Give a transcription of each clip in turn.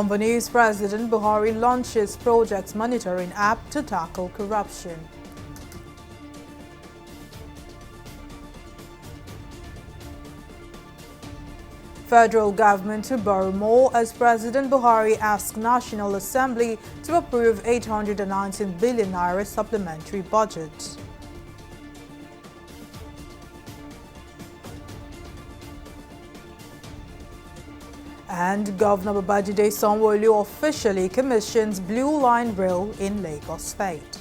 On the news, President Buhari launches projects monitoring app to tackle corruption. Federal government to borrow more as President Buhari asks National Assembly to approve 819 billion naira supplementary budget. And Governor Babajide Sanwo-Olu officially commissions Blue Line Rail in Lagos State.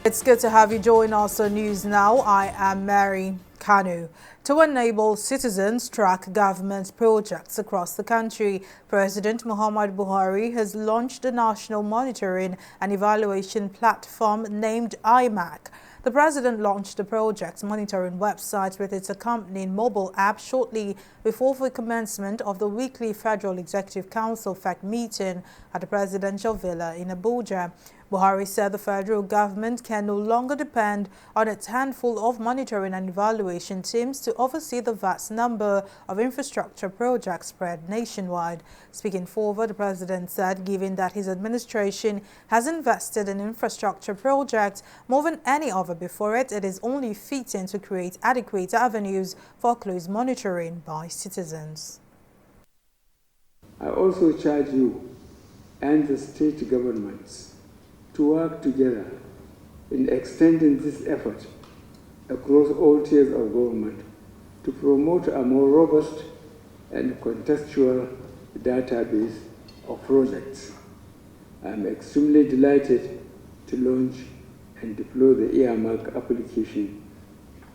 It's good to have you join us on News Now. I am Mary Kanu. To enable citizens track government projects across the country, President Muhammadu Buhari has launched a national monitoring and evaluation platform named IMAC. The president launched the project's monitoring website with its accompanying mobile app shortly before the commencement of the weekly Federal Executive Council FEC meeting at the presidential villa in Abuja. Buhari said the federal government can no longer depend on its handful of monitoring and evaluation teams to oversee the vast number of infrastructure projects spread nationwide. Speaking forward, the president said, given that his administration has invested in infrastructure projects more than any other before it, it is only fitting to create adequate avenues for close monitoring by citizens. I also charge you and the state governments to work together in extending this effort across all tiers of government to promote a more robust and contextual database of projects. I am extremely delighted to launch and deploy the earmark application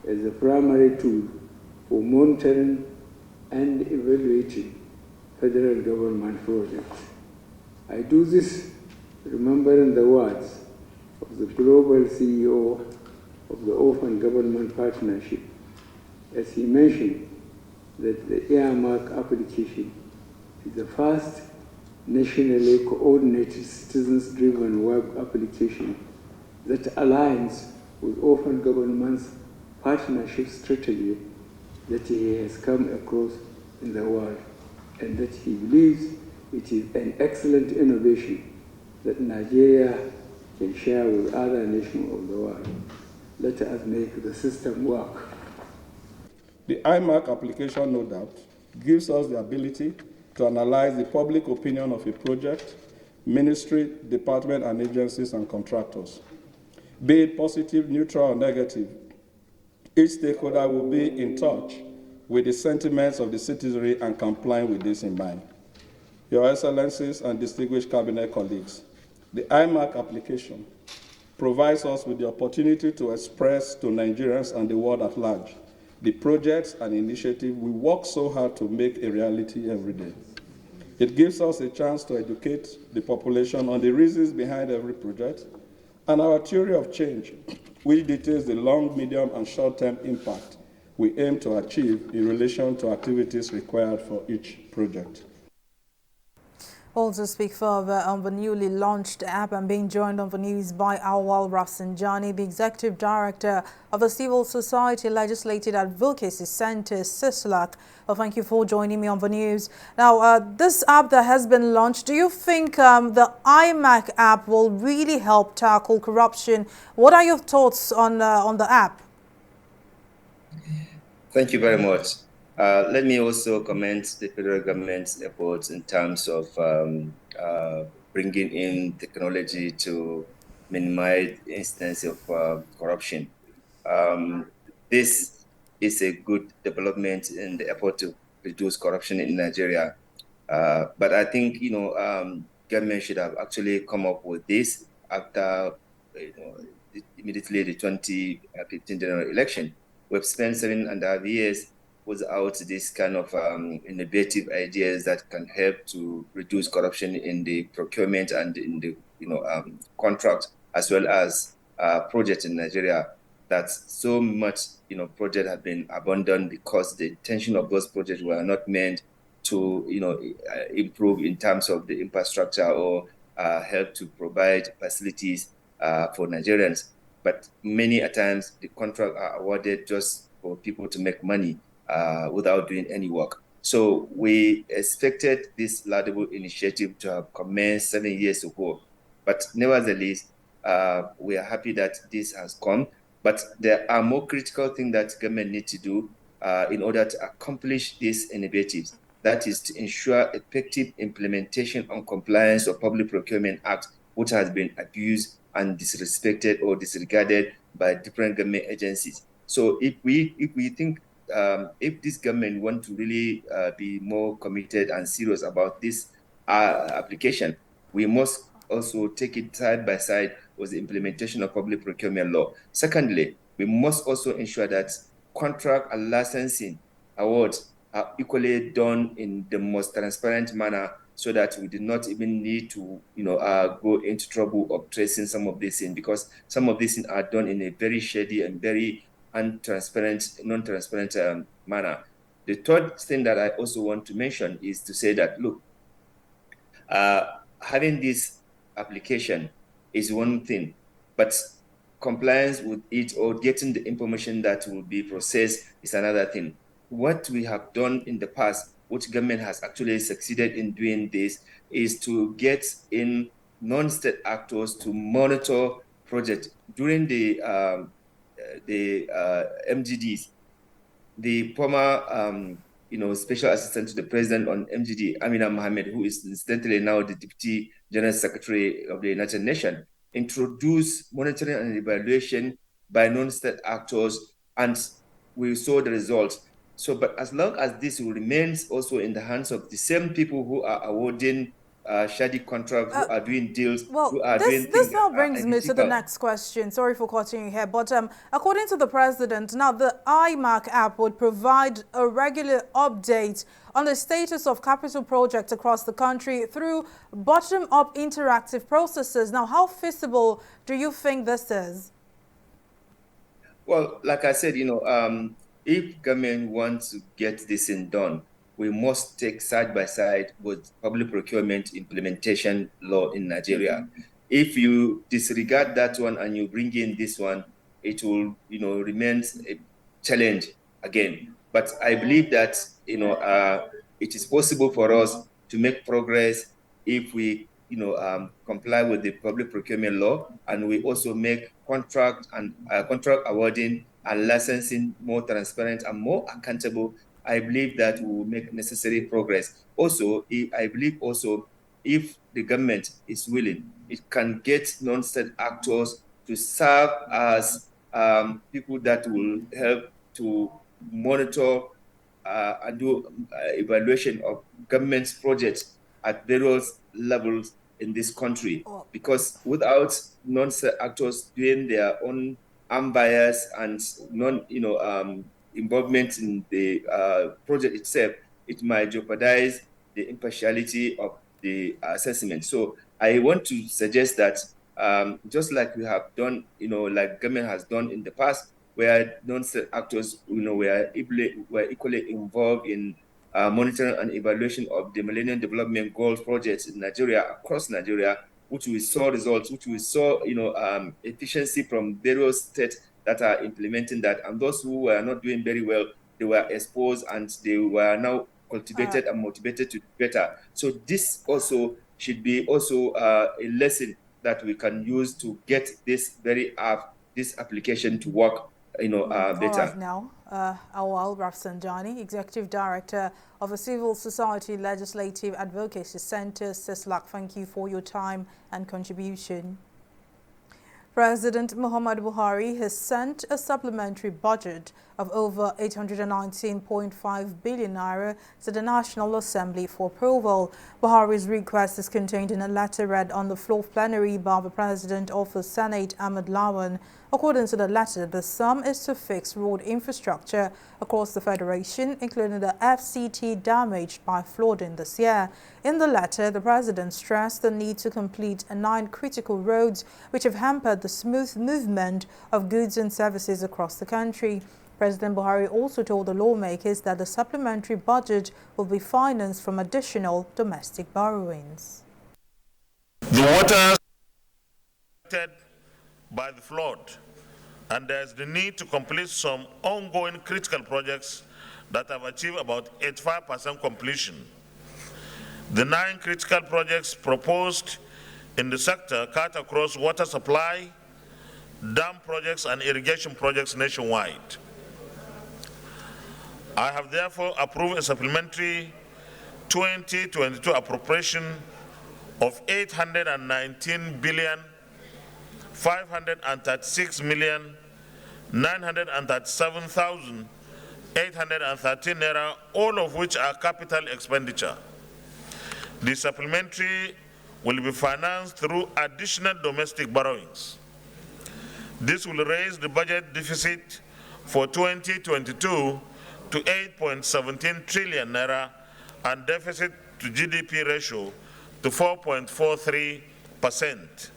as the primary tool for monitoring and evaluating federal government projects. I do this remembering the words of the global CEO of the Open Government Partnership, as he mentioned that the earmark application is the first nationally coordinated citizens-driven web application that aligns with Open Government's partnership strategy that he has come across in the world, and that he believes it is an excellent innovation that Nigeria can share with other nations of the world. Let us make the system work. The IMAC application, no doubt, gives us the ability to analyze the public opinion of a project, ministry, department, and agencies and contractors. Be it positive, neutral, or negative, each stakeholder will be in touch with the sentiments of the citizenry and complying with this in mind. Your Excellencies and distinguished Cabinet colleagues, the IMAC application provides us with the opportunity to express to Nigerians and the world at large the projects and initiatives we work so hard to make a reality every day. It gives us a chance to educate the population on the reasons behind every project and our theory of change, which details the long, medium, and short-term impact we aim to achieve in relation to activities required for each project. Also speak further on the newly launched app and being joined on the news by Awal Rafsanjani, the Executive Director of the Civil Society Legislative Advocacy Center, CISLAC. Well, thank you for joining me on the news. Now, this app that has been launched, do you think the IMAC app will really help tackle corruption? What are your thoughts on the app? Thank you very much. Let me also commend the federal government's efforts in terms of bringing in technology to minimize instances of corruption. This is a good development in the effort to reduce corruption in Nigeria. But I think, government should have actually come up with this after, immediately the 2015 general election. We've spent 7.5 years without this kind of innovative ideas that can help to reduce corruption in the procurement and in the contract, as well as projects in Nigeria. That so much projects have been abandoned because the intention of those projects were not meant to improve in terms of the infrastructure or help to provide facilities for Nigerians. But many a times the contracts are awarded just for people to make money without doing any work. So we expected this laudable initiative to have commenced 7 years ago, but nevertheless, we are happy that this has come. But there are more critical things that government need to do in order to accomplish these initiatives. That is to ensure effective implementation and compliance of Public Procurement Act, which has been abused and disrespected or disregarded by different government agencies. So if we think if this government want to really be more committed and serious about this application, we must also take it side by side with the implementation of public procurement law. Secondly, we must also ensure that contract and licensing awards are equally done in the most transparent manner, so that we do not even need to, go into trouble of tracing some of these things, because some of these things are done in a very shady and very non-transparent manner. The third thing that I also want to mention is to say that, look, having this application is one thing, but compliance with it or getting the information that will be processed is another thing. What we have done in the past, which government has actually succeeded in doing this, is to get in non-state actors to monitor projects during the MGDs. The former special assistant to the president on MGD, Amina Mohammed, who is incidentally now the Deputy General Secretary of the United Nations, introduced monitoring and evaluation by non-state actors, and we saw the results. So, but as long as this remains also in the hands of the same people who are awarding shady contracts, who are doing deals, who are doing things. This now brings me to the next question. Sorry for cutting you here, but according to the president, now the IMAC app would provide a regular update on the status of capital projects across the country through bottom-up interactive processes. Now, how feasible do you think this is? Well, like I said, if government wants to get this thing done, we must take side by side with public procurement implementation law in Nigeria. If you disregard that one and you bring in this one, it will, remain a challenge again. But I believe that, it is possible for us to make progress if we, comply with the public procurement law, and we also make contract awarding and licensing more transparent and more accountable. I believe that we will make necessary progress. Also, I believe also, if the government is willing, it can get non-state actors to serve as people that will help to monitor and do evaluation of government's projects at various levels in this country. Because without non-state actors doing their own unbiased and involvement in the project itself, it might jeopardize the impartiality of the assessment. So I want to suggest that just like we have done, like government has done in the past, where non-state actors, were equally involved in monitoring and evaluation of the Millennium Development Goals projects in Nigeria, across Nigeria, which we saw results, which we saw, efficiency from various states that are implementing that, and those who were not doing very well, they were exposed and they were now cultivated and motivated to do better. So this also should be also a lesson that we can use to get this very app, this application to work, better. All right, now, Awal Rafsanjani, Executive Director of the Civil Society Legislative Advocacy Center, CISLAC, thank you for your time and contribution. President Muhammad Buhari has sent a supplementary budget of over 819.5 billion naira to the National Assembly for approval. Buhari's request is contained in a letter read on the floor of plenary by the President of the Senate, Ahmed Lawan. According to the letter, the sum is to fix road infrastructure across the Federation, including the FCT damaged by flooding this year. In the letter, the President stressed the need to complete 9 critical roads which have hampered the smooth movement of goods and services across the country. President Buhari also told the lawmakers that the supplementary budget will be financed from additional domestic borrowings. The water by the flood, and there's the need to complete some ongoing critical projects that have achieved about 85% completion. The 9 critical projects proposed in the sector cut across water supply, dam projects, and irrigation projects nationwide. I have therefore approved a supplementary 2022 appropriation of 819 billion 536 million 937,813 naira, all of which are capital expenditure. The supplementary will be financed through additional domestic borrowings. This will raise the budget deficit for 2022 to 8.17 trillion naira and deficit to GDP ratio to 4.43%.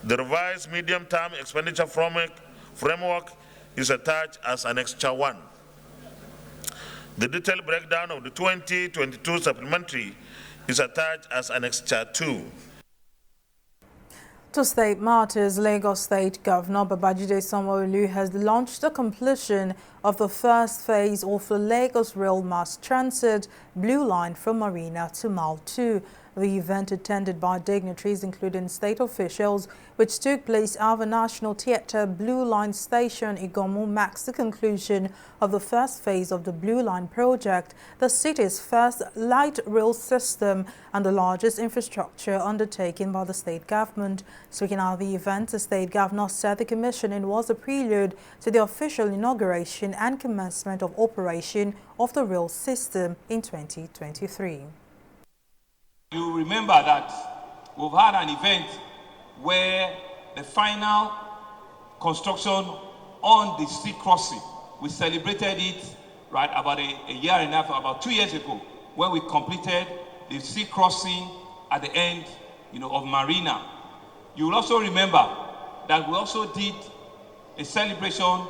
The revised medium-term expenditure framework is attached as Annexure 1. The detailed breakdown of the 2022 supplementary is attached as Annexure 2. To state matters, Lagos State Governor Babajide Sanwo-Olu has launched the completion of the first phase of the Lagos Rail Mass Transit Blue Line from Marina to Mile 2. The event, attended by dignitaries including state officials, which took place at the National Theatre Blue Line Station Igomu, marks the conclusion of the first phase of the Blue Line project, the city's first light rail system and the largest infrastructure undertaken by the state government. Speaking at the event, the state governor said the commissioning was a prelude to the official inauguration and commencement of operation of the rail system in 2023. You remember that we've had an event where the final construction on the sea crossing, we celebrated it right about a year and a half, about 2 years ago, when we completed the sea crossing at the end, of Marina. You will also remember that we also did a celebration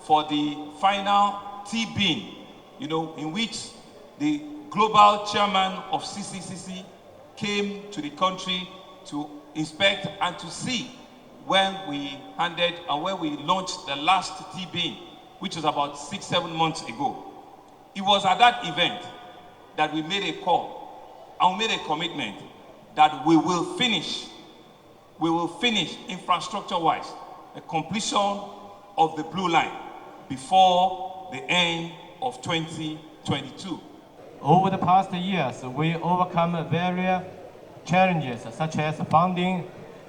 for the final T-bin, in which the global chairman of CCCC came to the country to inspect and to see when we launched the last T-bin, which was about 6-7 months ago. It was at that event that we made a call and we made a commitment that we will finish infrastructure-wise the completion of the Blue Line before the end of 2022. Over the past years, we overcome various challenges such as funding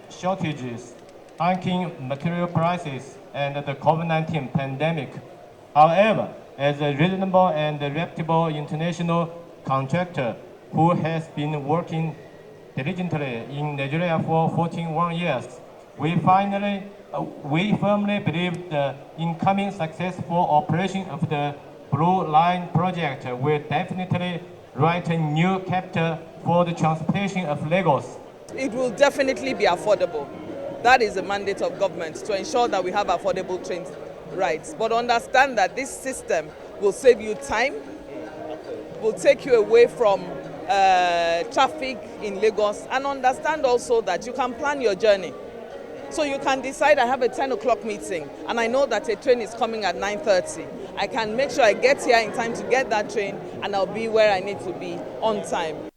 shortages, hiking material prices, and the COVID-19 pandemic. However, as a reasonable and reputable international contractor who has been working diligently in Nigeria for 41 years, we firmly believe the incoming successful operation of the Blue Line project will definitely write a new chapter for the transportation of Lagos. It will definitely be affordable. That is the mandate of government, to ensure that we have affordable train rides. But understand that this system will save you time, will take you away from traffic in Lagos, and understand also that you can plan your journey. So you can decide, I have a 10 o'clock meeting and I know that a train is coming at 9:30. I can make sure I get here in time to get that train and I'll be where I need to be on time.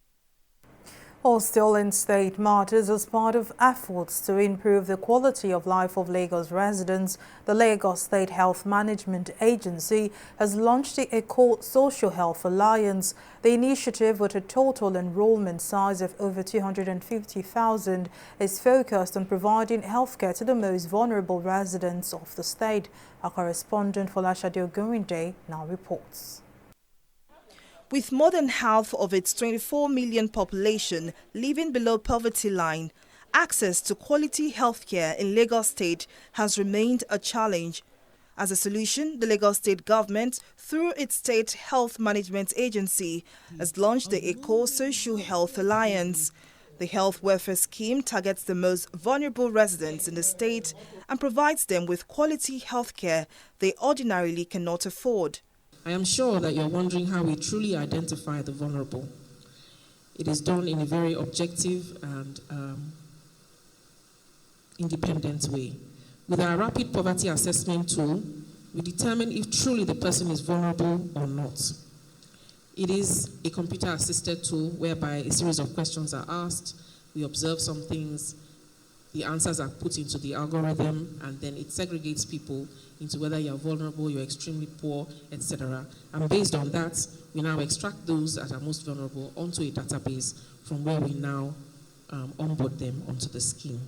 All still in state matters, as part of efforts to improve the quality of life of Lagos residents, the Lagos State Health Management Agency has launched the Eco-Social Health Alliance. The initiative, with a total enrollment size of over 250,000, is focused on providing healthcare to the most vulnerable residents of the state. Our correspondent Folashade Ogurinde now reports. With more than half of its 24 million population living below poverty line, access to quality healthcare in Lagos State has remained a challenge. As a solution, the Lagos State government, through its State Health Management Agency, has launched the Eco-Social Health Alliance. The health welfare scheme targets the most vulnerable residents in the state and provides them with quality healthcare they ordinarily cannot afford. I am sure that you're wondering how we truly identify the vulnerable. It is done in a very objective and independent way. With our rapid poverty assessment tool, we determine if truly the person is vulnerable or not. It is a computer-assisted tool whereby a series of questions are asked, we observe some things, the answers are put into the algorithm, and then it segregates people into whether you're vulnerable, you're extremely poor, etc. And based on that, we now extract those that are most vulnerable onto a database from where we now onboard them onto the scheme.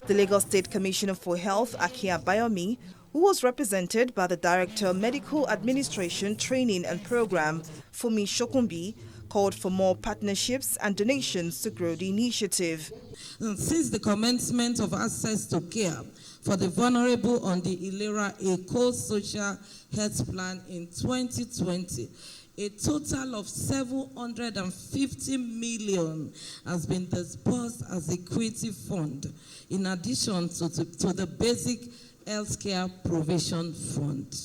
The Lagos State Commissioner for Health, Akia Bayomi, who was represented by the Director Medical Administration Training and Program, Fumi Shokunbi, called for more partnerships and donations to grow the initiative. Since the commencement of access to care for the vulnerable on the Ilera Eco-Social Health Plan in 2020, a total of 750 million has been disbursed as equity fund, in addition to the basic healthcare provision fund,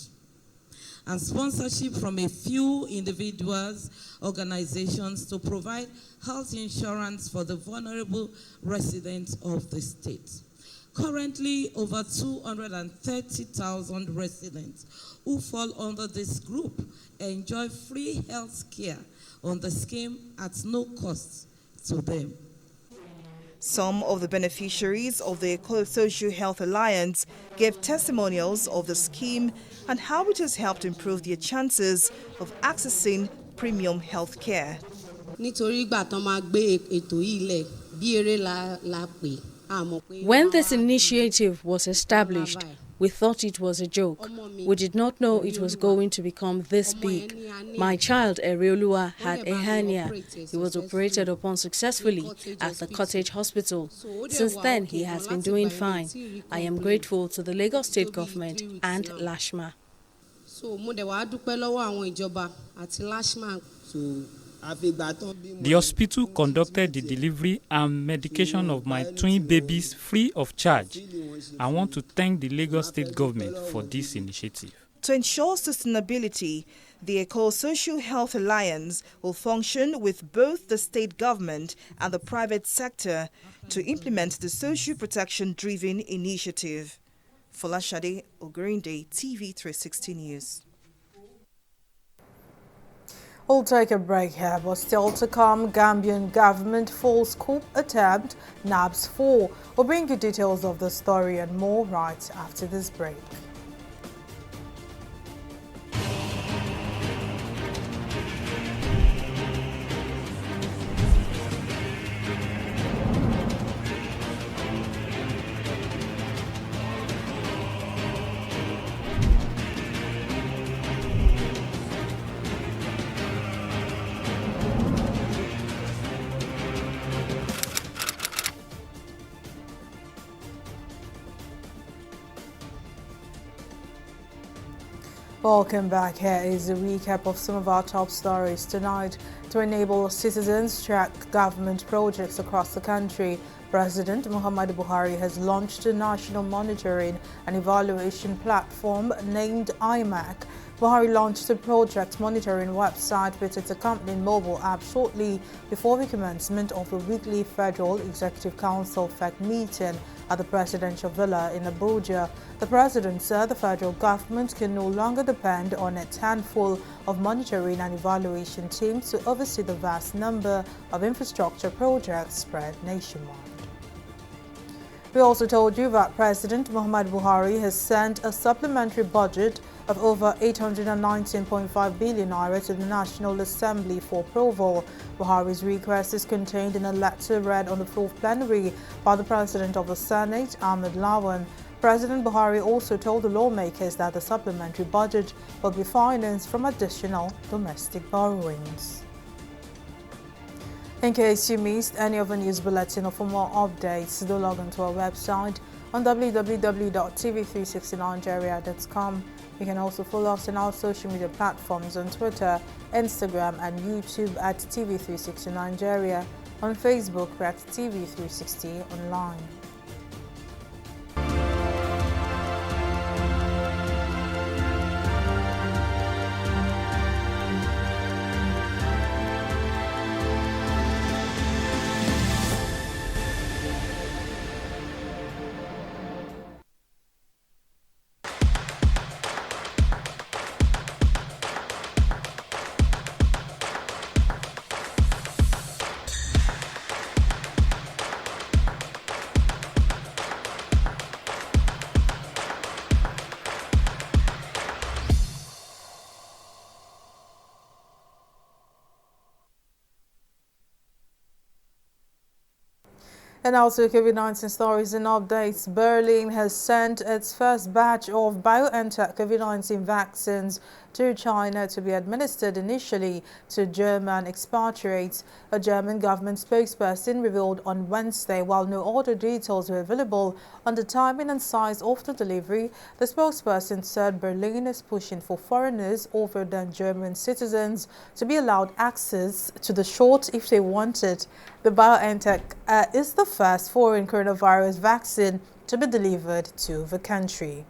and sponsorship from a few individuals, organizations to provide health insurance for the vulnerable residents of the state. Currently, over 230,000 residents who fall under this group enjoy free health care on the scheme at no cost to them. Some of the beneficiaries of the Eco-Social Health Alliance gave testimonials of the scheme and how it has helped improve their chances of accessing premium health care. When this initiative was established, we thought it was a joke. We did not know it was going to become this big. My child, Eriolua, had a hernia. He was operated upon successfully at the Cottage Hospital. Since then, he has been doing fine. I am grateful to the Lagos State government and Lashma. The hospital conducted the delivery and medication of my twin babies free of charge. I want to thank the Lagos State government for this initiative. To ensure sustainability, the Eco-Social Health Alliance will function with both the state government and the private sector to implement the social protection-driven initiative. Folashade Ogurinde, TV360 News. We'll take a break here, but still to come, Gambian government false coup attempt, NABS 4. We'll bring you details of the story and more right after this break. Welcome back. Here is a recap of some of our top stories tonight. To enable citizens to track government projects across the country, President Muhammadu Buhari has launched a national monitoring and evaluation platform named IMAC. Buhari launched the project monitoring website with its accompanying mobile app shortly before the commencement of the weekly Federal Executive Council FEC meeting at the Presidential Villa in Abuja. The president said the federal government can no longer depend on its handful of monitoring and evaluation teams to oversee the vast number of infrastructure projects spread nationwide. We also told you that President Muhammadu Buhari has sent a supplementary budget of over 819.5 billion naira to the National Assembly for approval. Buhari's request is contained in a letter read on the 4th plenary by the President of the Senate, Ahmed Lawan. President Buhari also told the lawmakers that the supplementary budget will be financed from additional domestic borrowings. In case you missed any of the news bulletin or for more updates, do log on to our website on www.tv360nigeria.com. You can also follow us on our social media platforms on Twitter, Instagram and YouTube at TV360 Nigeria, on Facebook at TV360 Online. And also COVID-19 stories and updates. Berlin has sent its first batch of BioNTech COVID-19 vaccines to China to be administered initially to German expatriates. A German government spokesperson revealed on Wednesday, while no other details were available on the timing and size of the delivery. The spokesperson said Berlin is pushing for foreigners other than German citizens to be allowed access to the shot if they want it. The BioNTech is the first foreign coronavirus vaccine to be delivered to the country.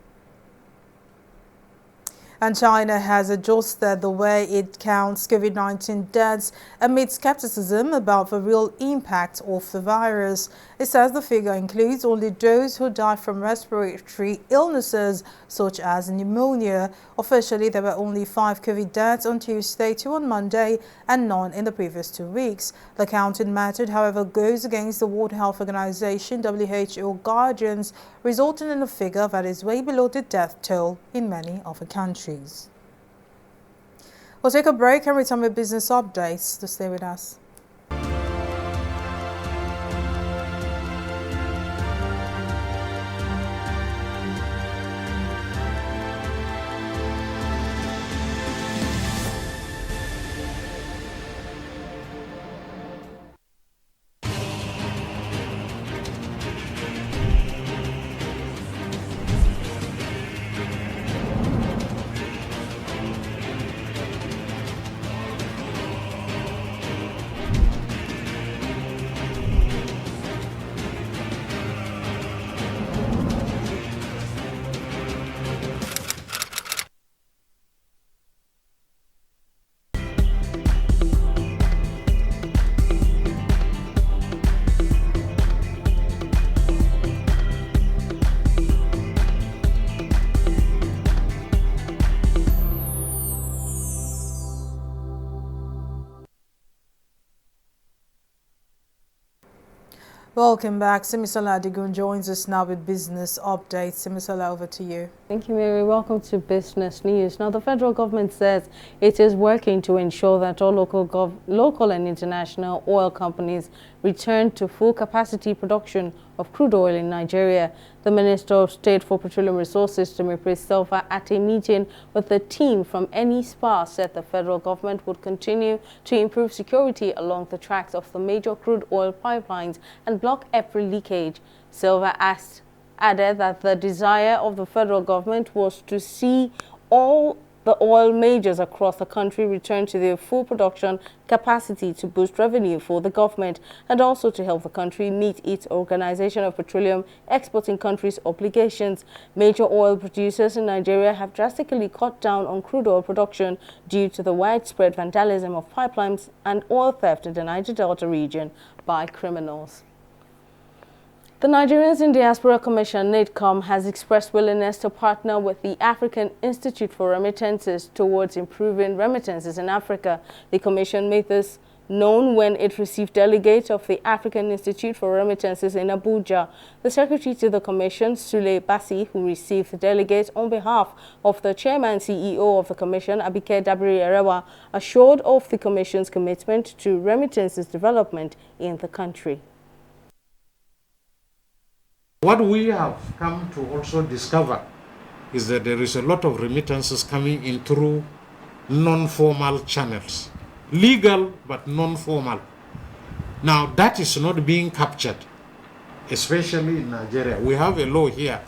And China has adjusted the way it counts COVID-19 deaths amid skepticism about the real impact of the virus. It says the figure includes only those who died from respiratory illnesses such as pneumonia. Officially, there were only 5 COVID deaths on Tuesday, 2 on Monday, and none in the previous 2 weeks. The counting method, however, goes against the World Health Organization (WHO) guidance, resulting in a figure that is way below the death toll in many other countries. We'll take a break and return with business updates. To stay with us. Welcome back. Simisola Adigun joins us now with business updates. Simisola, over to you. Thank you, Mary. Welcome to Business News. Now, the federal government says it is working to ensure that all local and international oil companies return to full capacity production of crude oil in Nigeria. The Minister of State for Petroleum Resources, Temepere Silva, at a meeting with the team from NISPA, said the federal government would continue to improve security along the tracks of the major crude oil pipelines and block every leakage. Silva added that the desire of the federal government was to see all the oil majors across the country return to their full production capacity to boost revenue for the government and also to help the country meet its Organization of Petroleum Exporting Countries obligations. Major oil producers in Nigeria have drastically cut down on crude oil production due to the widespread vandalism of pipelines and oil theft in the Niger Delta region by criminals. The Nigerians in Diaspora Commission, NIDCOM, has expressed willingness to partner with the African Institute for Remittances towards improving remittances in Africa. The commission made this known when it received delegates of the African Institute for Remittances in Abuja. The secretary to the commission, Sule Bassi, who received the delegates on behalf of the chairman and CEO of the commission, Abike Dabiri-Erewa, assured of the commission's commitment to remittances development in the country. What we have come to also discover is that there is a lot of remittances coming in through non-formal channels. Legal, but non-formal. Now, that is not being captured, especially in Nigeria. We have a law here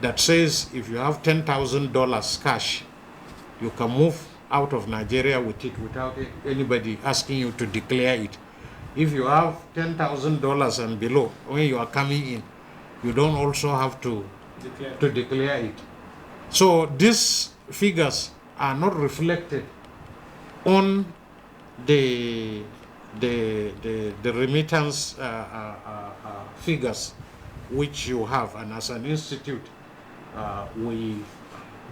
that says if you have $10,000 cash, you can move out of Nigeria with it without anybody asking you to declare it. If you have $10,000 and below, when you are coming in, you don't also have to declare it. So these figures are not reflected on the remittance figures which you have. And as an institute, we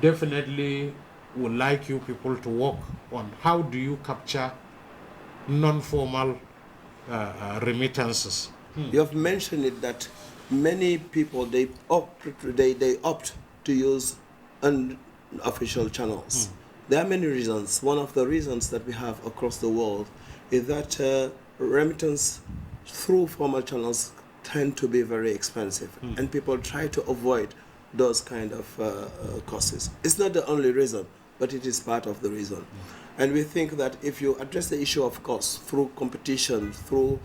definitely would like you people to work on how do you capture non-formal remittances. You have mentioned it that many people they opt to use unofficial channels. There are many reasons. One of the reasons that we have across the world is that remittance through formal channels tend to be very expensive, and people try to avoid those kind of courses. It's not the only reason, but it is part of the reason. And we think that if you address the issue of cost through competition, through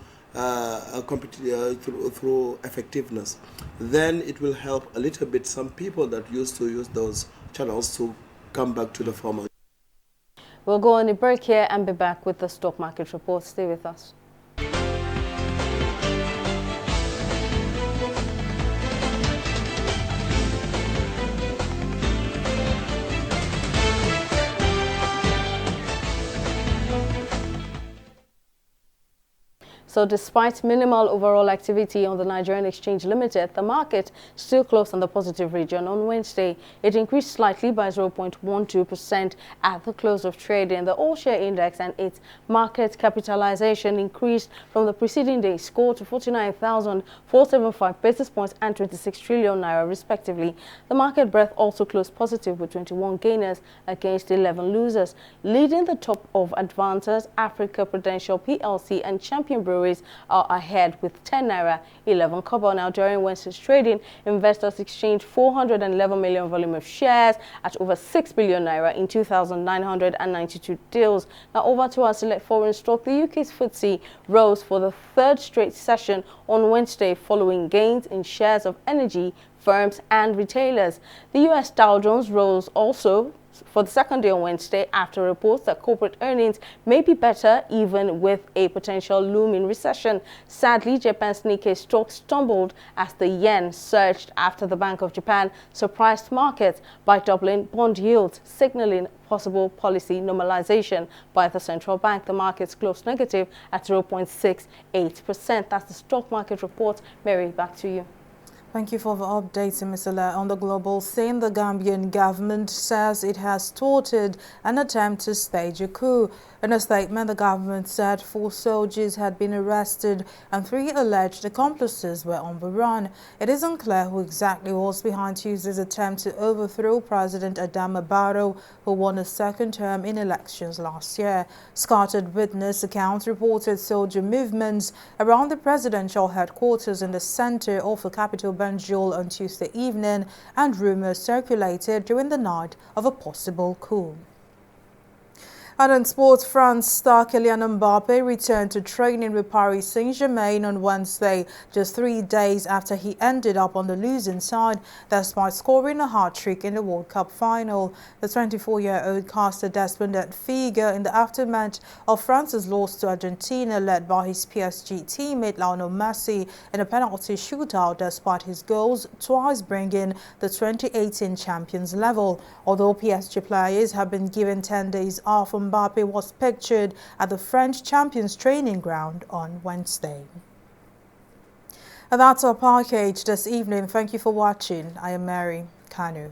through effectiveness, then it will help a little bit some people that used to use those channels to come back to the former. We'll go on a break here and be back with the stock market report. Stay with us. So despite minimal overall activity on the Nigerian Exchange Limited, the market still closed on the positive region on Wednesday. It increased slightly by 0.12% at the close of trading. The all-share index and its market capitalization increased from the preceding day's score to 49,475 basis points and 26 trillion naira respectively. The market breadth also closed positive with 21 gainers against 11 losers. Leading the top of advancers, Africa Prudential PLC and Champion Breweries are ahead with 10 naira 11 kobo. Now, during Wednesday's trading, investors exchanged 411 million volume of shares at over 6 billion naira in 2,992 deals. Now, over to our select foreign stock. The UK's FTSE rose for the third straight session on Wednesday following gains in shares of energy firms and retailers. The US Dow Jones rose also for the second day on Wednesday after reports that corporate earnings may be better even with a potential looming recession. Sadly, Japan's Nikkei stock stumbled as the yen surged after the Bank of Japan surprised markets by doubling bond yields, signaling possible policy normalization by the central bank. The markets closed negative at 0.68%. That's the stock market report. Mary, back to you. Thank you for the updates, Ms. Ala. On the global scene, the Gambian government says it has thwarted an attempt to stage a coup. In a statement, the government said 4 soldiers had been arrested and 3 alleged accomplices were on the run. It is unclear who exactly was behind Tuesday's attempt to overthrow President Adama Barrow, who won a second term in elections last year. Scattered witness accounts reported soldier movements around the presidential headquarters in the center of the capital Banjul on Tuesday evening, and rumors circulated during the night of a possible coup. And in sports, France star Kylian Mbappe returned to training with Paris Saint-Germain on Wednesday, just 3 days after he ended up on the losing side, despite scoring a hat-trick in the World Cup final. The 24-year-old cast a despondent figure in the aftermath of France's loss to Argentina, led by his PSG teammate Lionel Messi in a penalty shootout, despite his goals twice bringing the 2018 champions level. Although PSG players have been given 10 days off, Mbappe was pictured at the French champions training ground on Wednesday. And that's our package this evening. Thank you for watching. I am Mary Kanu.